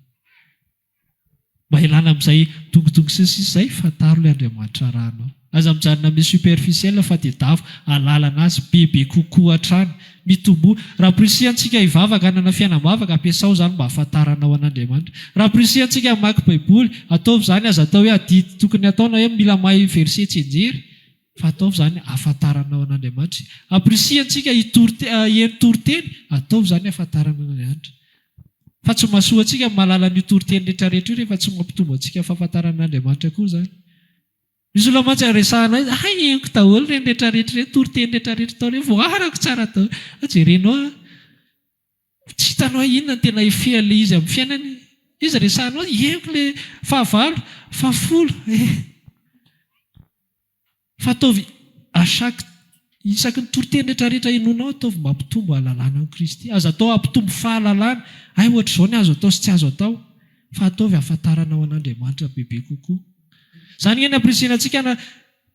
Mba ilana amin'izay tongotongo sy ny sisa izay fantaro ilay Andriamanitra rahanao. Aza mijanona amin'ny superficiel fa dia davo alalana azy bebe kokoa hatrany mitombo. Raha prisiantsika hivavaka hanana fiainam-bavaka ampiasao izany mba hafantaranao an'Andriamanitra. Raha prisiantsika hamaky baiboly ataovy izany aza atao hoe adidy tokony ataona hoe mila mahay verset tsenjery fa ataovy izany hafantaranao an'Andriamanitra. Aprisiantsika hitoroteny ataovy izany hafantaranao an'Andriamanitra. Fa tsy mahasoa antsika mahalala ny toroteny rehetrarehetra io rehefa tsy mampitombo antsika fahafantaran'Andriamanitra koa izany. Misy olona mantsy resahana hoe hay henoko daholo reny rehetrarehetra reny, toroteny rehetrarehetra tao reny voarako tsara tao. Jerenao tsy hitanao inona tena efehan'ilay izy amin'ny fiainany. Izy resahanao henoko ilay fahavalo, fahafolo. Fa ataovy à chaque isaky ny toroteny rehetrarehetra inonao ataovy mampitombo ahalalana an Kristy. Azo atao hampitombo fahalalana. Ay ohatra izao ny azo atao sy tsy azo atao. Fa ataovy ahafantarana ao an'Andriamanitra bebe kokoa. Izany ny ampirisihana antsika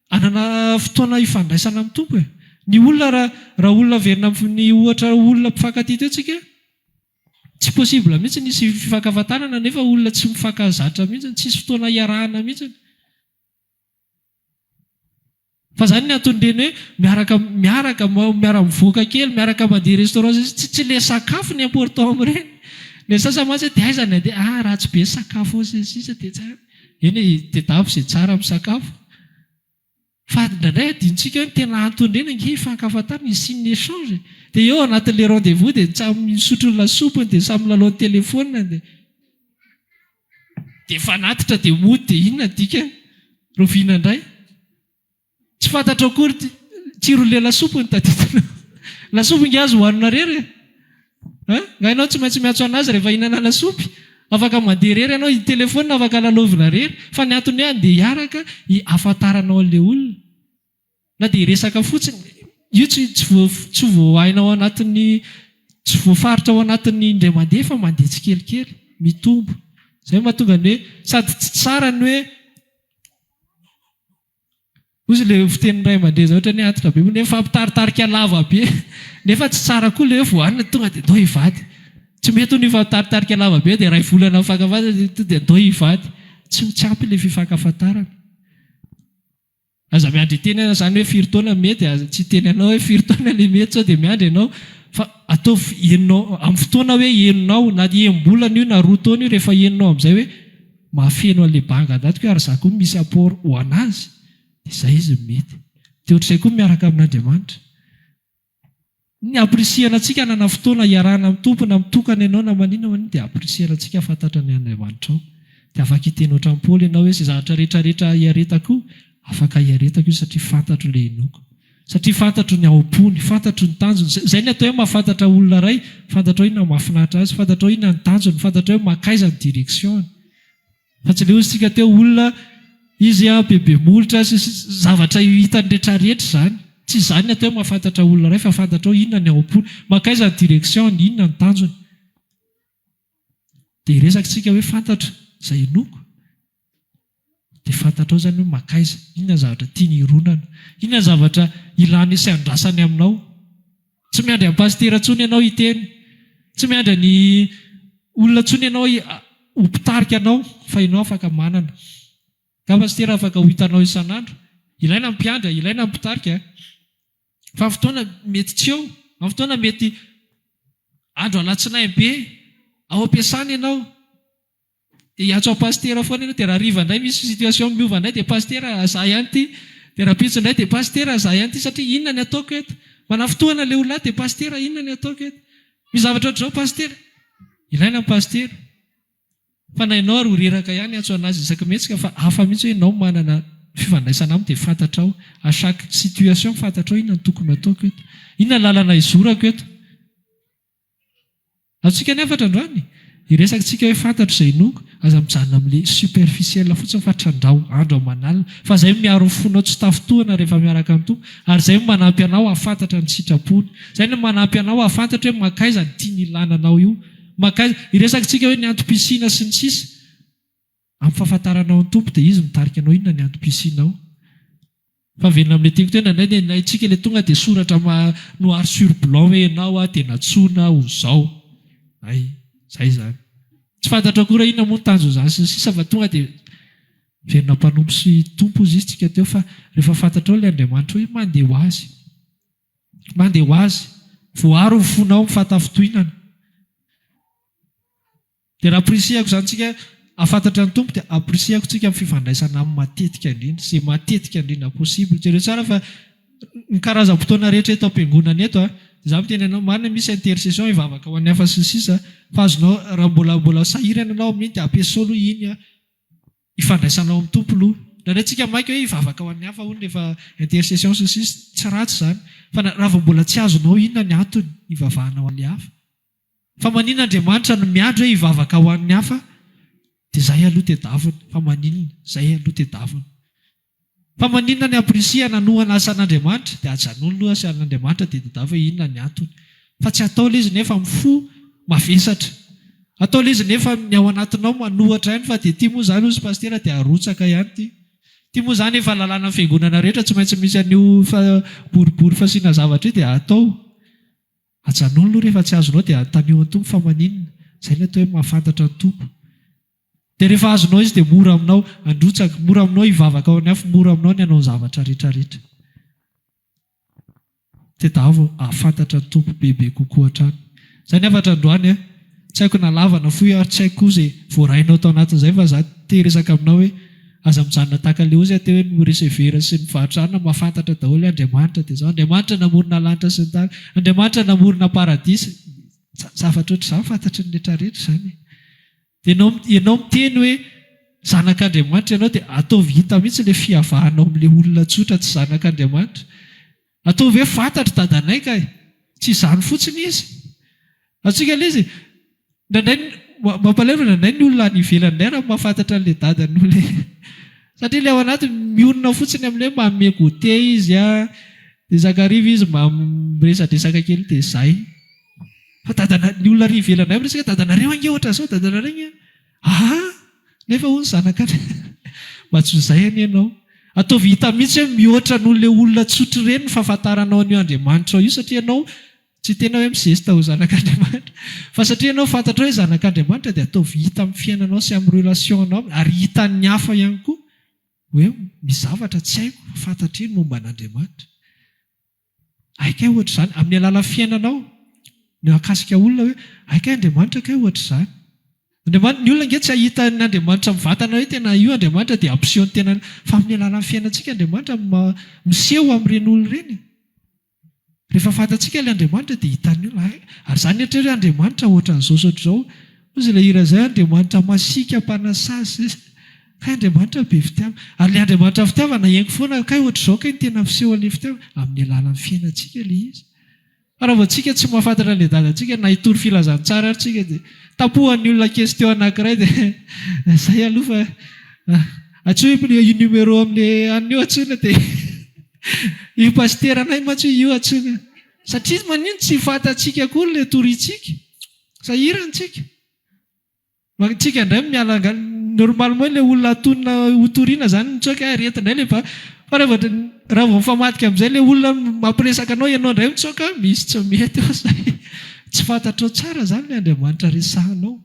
anana fotoana ifandraisana amin'ny tompo. Ny olona raha olona verina ny ohatra olona mpifankatia teo tsika, tsy possible mihitsy nisy fifankafantarana nefa olona tsy mifankazatra mihitsy, tsisy fotoana iarahana mihitsy. Fa izany ny atondreny hoe miara-mivoaka kely, miaraka mandeha restaurant, tsy ilay sakafo ny important amin'ireny. Ny sasamatsy dia aizana dia ratsy be sakafo ao sisa dia tsara. Eny dia dabo izay tsara amin'ny sakafo. Fa indray adintsika hoe tena atondreny nge ifankafantarana isian'ny échange. Dia eo anatin'ilay rendez-vous dia samy misotro ny lasopiny dia samy milalao ny telefaonina dia fanatitra dia mody dia inona dika roviana indray. Tsy fantatra akory tsiron'ilay lasopiny tadidina. Lasopy nge azo hohanina rery. Ngainao tsy maintsy miatso anazy rehefa hinana lasopy. Afaka mandeha rery ianao i telefaonina afaka lalovina rery. Fa ny antony hoe andeha hiaraka ahafantaranao an'ilay olona. Na dia resaka fotsiny. Io tsy voahainao anatin'ny, tsy voafaritra ao anatin'ny indray mandeha fa mandeha tsikelikely mitombo. Izay mahatonga ny hoe sady tsy tsara ny hoe ozy ilay fiteny ray aman-dreny ohatra ny antitra be nefa fampitaritarika lava be. Nefa tsy tsara koa ilay voanina tonga dia dao hivady. Tsy mety ny fampitaritarika lava be dia ray volana mifankafantatra dia dao hivady. Tsy ampy ilay fifankafantarana. Aza miandry teny izany hoe firy taona mety, tsy teny anao hoe firy taona ilay mety sao dia miandry ianao. Fa atao henonao amin'ny fotoana hoe henonao na enim-bolana io na roa taona io rehefa henonao amin'izay hoe mahafeno an'ilay banga daty koa ary za koa misy apport ho anazy. Izay izy mety. Dia ohatr'izay koa miaraka amin'Andriamanitra. Ny aprisihana antsika nana fotoana iarahana amin'ny tompona mitokana ianao na maninona dia aprisihana antsika fantatra ny Andriamanitra ao. Dia afaka hiteny ohatran'ny Paoly ianao hoe izay zavatra rehetrarehetra hiaretako afaka hiaretako io satria fantatro ilay henoko. Satria fantatro ny aompony, fantatro ny tanjony. Izay ny atao hoe mahafantatra olona iray, fantatro hoe inona mahafinaritra azy, fantatro hoe inona ny tanjony, fantatro hoe makaiza ny direksiony. Fa tsy ilay ozy tsika teo olona izy bebe molotra zavatra hitany rehetrarehetra izany. Tsy izany ny atao hoe mahafantatra olona iray fa fantatra hoe inona ny aompony, makaiza ny direksiony, inona ny tanjony. Dia iresaka tsika hoe fantatra izay henoko. Dia fantatrao izany hoe makaiza, inona zavatra tiany hironana, inona zavatra ilany sy andrasany aminao. Tsy miandry amin'ny pastera intsony ianao hiteny, tsy miandry ny olona intsony ianao ho mpitarika anao, fa ianao afaka manana. Ka pastera afaka ho hitanao isan'andro, ilaina mpiandra, ilaina mpitarika. Fa amin'ny fotoana mety tsy eo, amin'ny fotoana mety andro alatsinainy be, ao am-piasana ianao. Dia hiatso pastera foana ianao, dia raha riva indray misy situation miova indray dia pastera za ihany ity, dia raha pitsy indray dia pastera za ihany ity satria inona ny ataoko eto. Manana fotoana ilay olona dia pastera inona ny ataoko eto. Misy zavatra ohatr'izao pastera. Ilaina ny pastera. Fa na ianao ary ho reraka ihany hiatso anazy isaka mihetsika fa hafa mihitsy hoe ianao manana fifandraisana aminy dia fantatrao à chaque situation fantatrao inona ny tokony ataoko eto. Inona lalana izorako eto. Atsika ny afatra androany. Iresaka tsika hoe fantatro izay henoko, aza mijanona amin'ilay superficiel fotsiny fatrandrao andro aman'alina. Fa izay miaro fonao tsy tafitohana rehefa miaraka amin'ny tompo, ary izay manampy anao hafantatra ny sitrapony. Izay no manampy anao hafantatra hoe makaiza ny tiany ilananao io. Makaiza iresaka tsika hoe ny antom-pisiana sy ny sisa. Amin'ny fahafantaranao ny tompo dia izy mitarika anao inona ny antom-pisianao. Fa venona amin'ilay teny tena indray dia tsika ilay tonga dia soratra noir sur blanc hoe ianao dia natsoina ho izao. Ay, izay izany. Tsy fantatra koa raha inona moa ny tanjona izany sy ny sisa fa tonga dia verina mpanompo sy tompo izy tsika teo fa rehefa fantatrao ilay Andriamanitra hoe mandeha ho azy. Mandeha ho azy. Voaro ny fonao mifatafitohinana. Dia raha aprisihako izany tsika afantatra ny tompo dia aprisihako tsika amin'ny fifandraisana amin'ny matetika indrindra, izay matetika indrindra possible. Jereo tsara fa ny karazam-potoana rehetra eto am-piangonana eto za miteny ianao marina misy intercession hivavaka ho an'ny hafa sy ny sisa fa azonao raha mbola sahirana ianao amin'iny dia ampiasao aloha iny ifandraisanao amin'ny tompo aloha. Raha tsika mainka hoe hivavaka ho an'ny hafa hono rehefa intercession sy ny sisa tsy ratsy izany. Fa raha mbola tsy azonao inona ny antony hivavahana ho an'ny hafa. Fa maninona Andriamanitra no miandry hoe hivavaka ho an'ny hafa dia izay aloha tedavina. Fa maninona izay aloha tedavina. fa maninona ny aprisiana nohana asan'Andriamanitra dia ajanony loha asan'Andriamanitra dia tadava hoe inona ny antony fa tsy atao ilay izy nefa mifo mavesatra atao ilay izy nefa ny ao anatinao manohatra ihany fa dia tia moa izany ozy pastera dia arotsaka ihany tia moa izany efa lalàna fiangonana rehetra tsy maintsy misy an'io boribory fasiana zavatra io dia atao ajanony loha rehefa tsy azonao dia tanio ny tompo fa maninona izay ny atao hoe mahafantatra ny tompo dia rehefa azonao izy dia mora aminao androtsaka mora aminao hivavaka ao any afo mora aminao ny hanao zavatra rehetrarehetra dia davo ahafantatra ny tompo bebe kokoa hatrany izay ny afatra androany tsy haiko nalavana foy tsy haiko koa izay voarainao tao anatin'izay fa za te resaka aminao hoe aza mijanona tahaka le ozy te hoe miresevera sy mivahatrana mahafantatra daholo Andriamanitra dia zao Andriamanitra namorona lanitra sy ny tany Andriamanitra namorona paradisa zavatra ohatr' izany fantatry ny rehetrarehetra izany dia ianao miteny hoe zanak'Andriamanitra ianao dia ataovy hita mihitsy ilay fiavahanao amin'ilay olona tsotra tsy zanak'Andriamanitra ataovy hoe fantatra dadanay ka tsy izany fotsiny izy atsika ilay izy mampalevina indray ny olona any ivelany indray raha mahafantatra an'ilay dadany olona satria ilay ao anaty mionona fotsiny amin'ilay manome gote izy dia zakariva izy miresadresaka kely dia izay fa dadana ny olona ary ivelany ay resaka dadanareo ange ohatra zao dadanareo nefa hono zanakany mba tsy izay any ianao ataovy hita mihitsy hoe mihoatra n'olona olona tsotry ireny ny fahafantaranao an'io Andriamanitra io satria ianao tsy tena hoe mizesta ho zanak'Andriamanitra fa satria ianao fantatra hoe zanak'Andriamanitra dia ataovy hita amin'ny fiainanao sy amin'ny relationanao ary hitan'ny hafa ihany koa hoe mizavatra tsy haiko fantatra iny momba an'Andriamanitra aikay ohatra izany amin'ny alala fiainanao ny akasika olona hoe aikay Andriamanitra kay ohatra izany Andriamanitra ny olona nge tsy ahita ny Andriamanitra mivantana hoe tena io Andriamanitra dia ampiseho ny tenany fa amin'ny alalan'ny fiainantsika Andriamanitra miseho amin'ireny olona ireny rehefa fantatsika ilay Andriamanitra dia hitany olona ary izany ohatra hoe Andriamanitra ohatra n'izao sotra izao ozy ilay hira izay Andriamanitra masika mpanasasy kay Andriamanitra be fitiavana ary ilay Andriamanitra fitiavana hengo foana kay ohatra izao kay ny tena miseho an'ilay fitiavana amin'ny alalan'ny fiainantsika ilay izy raha vao tsika tsy mahafantatra ilay dadantsika na hitory filazantsara ary tsika dia tapohan'ny olona question anankiray dia izay aloha fa atsoy io numéro amin'ilay an'io atsoina dia io pasteranay matsy io atsoina satria manino tsy fantatsika koa ilay toritsika sahirantsika tsika indray miala normalement ilay olona atonina hotoriana izany mitsoaka retindray le fa raha vao mifamadika amin'izay ilay olona mampiresaka anao ianao indray mitsoaka misy tsy mety ao zay tsy fantatrao tsara izany ilay Andriamanitra resahanao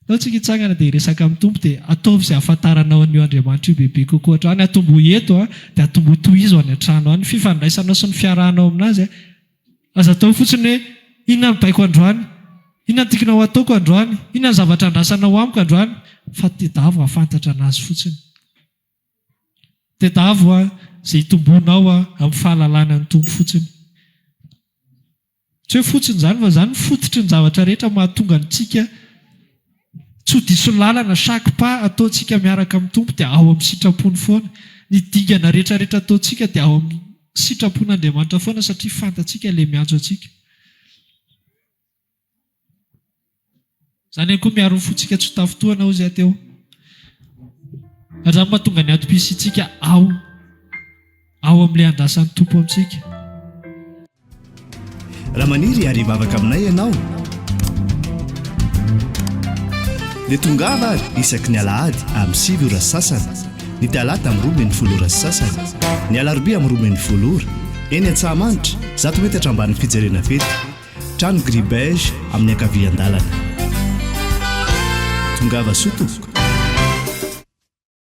nao tsika hitsangana dia resaka amin'ny tompo dia ataovy izay ahafantaranao an'io Andriamanitra io bebe kokoa hatrany atombo eto dia atombo tohizo any an-trano any fifandraisanao sy ny fiarahanao aminazy aza atao fotsiny hoe inona ny baiko androany inona ny tikinao ataoko androany inona ny zavatra andrasanao amiko androany fa tedavo ahafantatra anazy fotsiny tedavo izay hitombonao amin'ny fahalalana ny tompo fotsiny tsy hoe fotsiny izany fa izany fototry ny zavatra rehetra mahatonga antsika tsy ho diso lalana sakpa ataontsika miaraka amin'ny tompo dia ao amin'ny sitrapony foana ny digana rehetrarehetra ataontsika dia ao amin'ny sitrapon'Andriamanitra foana satria fantatsika ilay miantso antsika izany koa miaro ny fotsika tsy tafotoana ozy ateo ary izany mahatonga ny atom-pisitsika ao amin'ilay andrasan'ny tompo amintsika raha maniry ary vavaka aminay ianao dia tongava ary isaky ny alahady amin'ny 7 ora sasany ny talata amin'ny 12 ora sasany ny alarobia amin'ny 12 ora eny Antsahamanitra 100 metatra ambany fijerena fety trano gribege amin'ny ankavian-dalana tongava soto